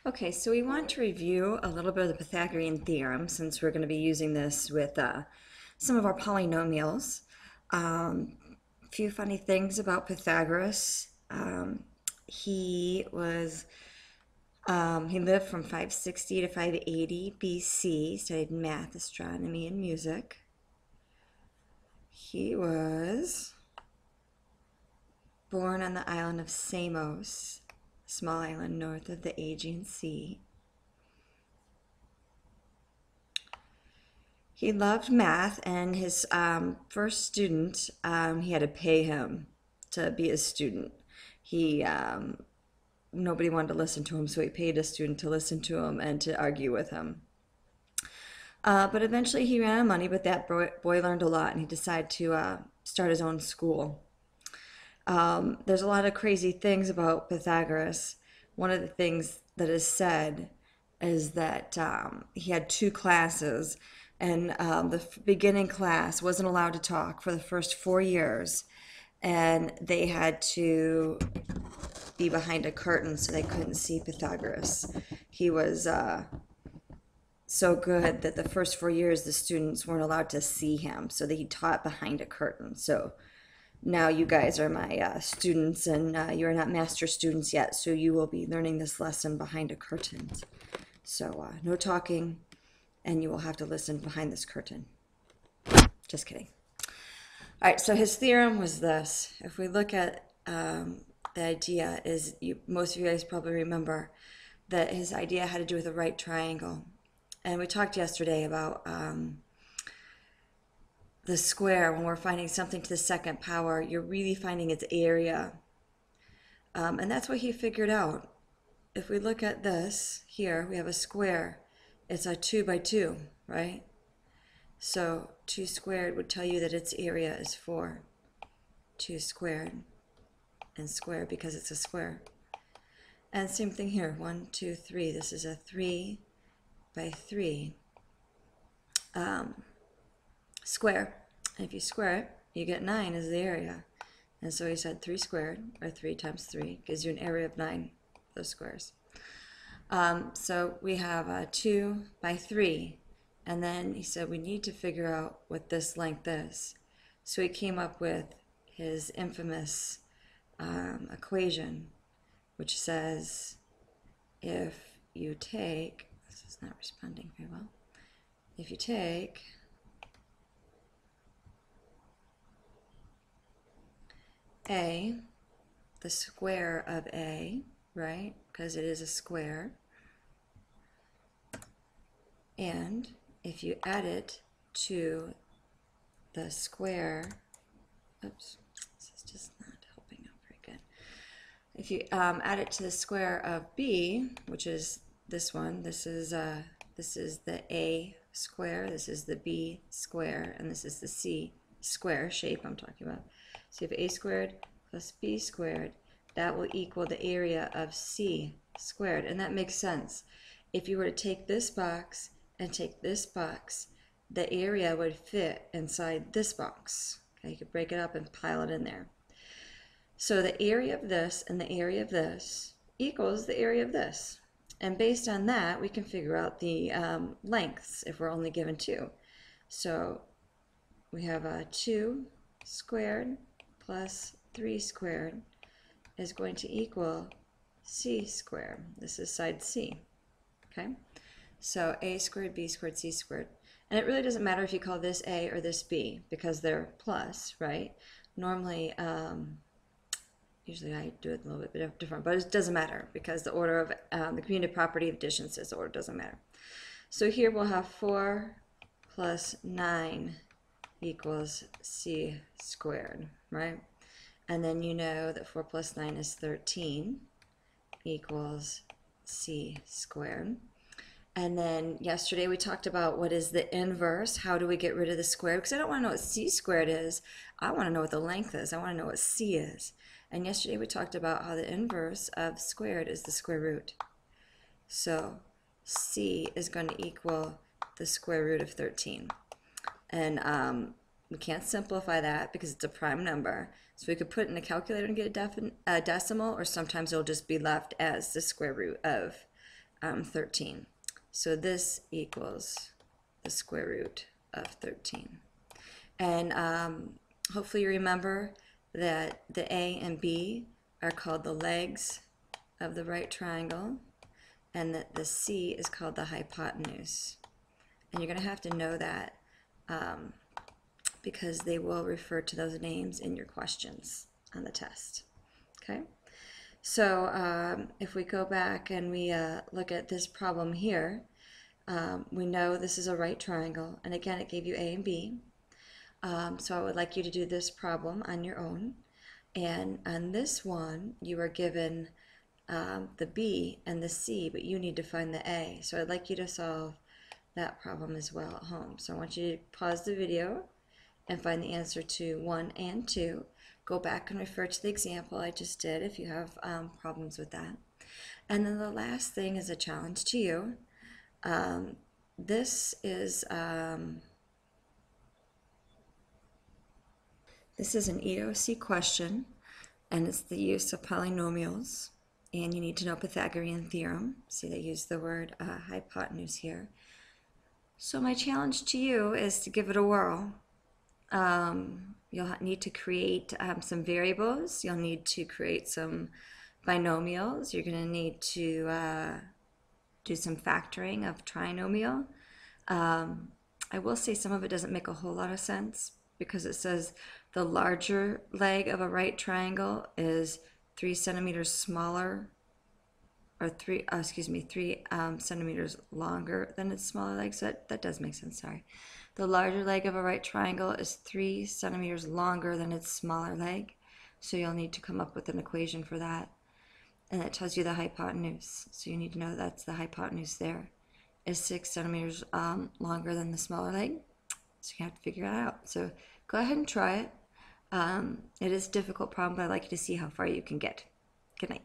Okay, so we want to review a little bit of the Pythagorean theorem since we're going to be using this with some of our polynomials. A few funny things about Pythagoras. He was he lived from 560 to 580 BC, studied math, astronomy, and music. He was born on the island of Samos, a small island north of the Aegean Sea. He loved math, and his first student, he had to pay him to be a student. He Nobody wanted to listen to him, so he paid a student to listen to him and to argue with him. But eventually he ran out of money, but that boy learned a lot, and he decided to start his own school. There's a lot of crazy things about Pythagoras. One of the things that is said is that he had two classes, and the beginning class wasn't allowed to talk for the first 4 years, and they had to be behind a curtain so they couldn't see Pythagoras. He was so good that the first 4 years the students weren't allowed to see him, so that he taught behind a curtain. So now you guys are my students, and you are not master students yet, so you will be learning this lesson behind a curtain. So no talking, and you will have to listen behind this curtain. Just kidding. All right, so his theorem was this. If we look at the idea is, most of you guys probably remember that his idea had to do with a right triangle. And we talked yesterday about the square. When we're finding something to the second power, you're really finding its area. And that's what he figured out. If we look at this here, we have a square. It's a 2 by 2, right? So 2 squared would tell you that its area is 4. 2 squared and square because it's a square. And same thing here, 1, 2, 3. This is a 3 by 3 square. And if you square it, you get 9 as the area. And so he said 3 squared, or 3 times 3, gives you an area of 9, those squares. So we have a 2 by 3. And then he said we need to figure out what this length is. So he came up with his infamous equation, which says if you take, this is not responding very well, if you take a, the square of a, right, because it is a square, and if you add it to the square, oops, this is just not helping out very good. If you add it to the square of b, which is this one, this is the a square, this is the b square, and this is the c square shape I'm talking about. So you have a squared plus b squared, that will equal the area of c squared, and that makes sense. If you were to take this box and take this box, the area would fit inside this box. Okay, you could break it up and pile it in there. So the area of this and the area of this equals the area of this. And based on that, we can figure out the lengths if we're only given 2. So we have a 2 squared plus 3 squared is going to equal c squared. This is side c. Okay? So a squared, b squared, c squared. And it really doesn't matter if you call this a or this b because they're plus, right? Normally, usually I do it a little bit different, but it doesn't matter because the order of the commutative property of addition says the order doesn't matter. So here we'll have 4 plus 9 equals c squared, right? And then you know that 4 plus 9 is 13 equals c squared. And then yesterday we talked about what is the inverse. How do we get rid of the square? Because I don't want to know what c squared is. I want to know what the length is. I want to know what c is. And yesterday we talked about how the inverse of squared is the square root. So c is going to equal the square root of 13. And we can't simplify that because it's a prime number. So we could put it in a calculator and get a decimal, or sometimes it'll just be left as the square root of 13. So this equals the square root of 13. And hopefully you remember that the A and B are called the legs of the right triangle, and that the C is called the hypotenuse. And you're going to have to know that because they will refer to those names in your questions on the test. Okay? So if we go back and we look at this problem here, we know this is a right triangle, and again it gave you A and B. So I would like you to do this problem on your own, and on this one you are given the B and the C, but you need to find the A. So I'd like you to solve that problem as well at home. So I want you to pause the video and find the answer to 1 and 2. Go back and refer to the example I just did if you have problems with that. And then the last thing is a challenge to you. This is an EOC question, and it's the use of polynomials. And you need to know Pythagorean theorem. See, they use the word hypotenuse here. So my challenge to you is to give it a whirl. You'll need to create some variables. You'll need to create some binomials. You're going to need to do some factoring of trinomial. I will say some of it doesn't make a whole lot of sense because it says the larger leg of a right triangle is 3 centimeters smaller, or 3 centimeters longer than its smaller leg. So that does make sense, sorry. The larger leg of a right triangle is 3 centimeters longer than its smaller leg. So you'll need to come up with an equation for that. And it tells you the hypotenuse. So you need to know that's the hypotenuse there is 6 centimeters longer than the smaller leg. So you have to figure that out. So go ahead and try it. It is a difficult problem, but I'd like you to see how far you can get. Good night.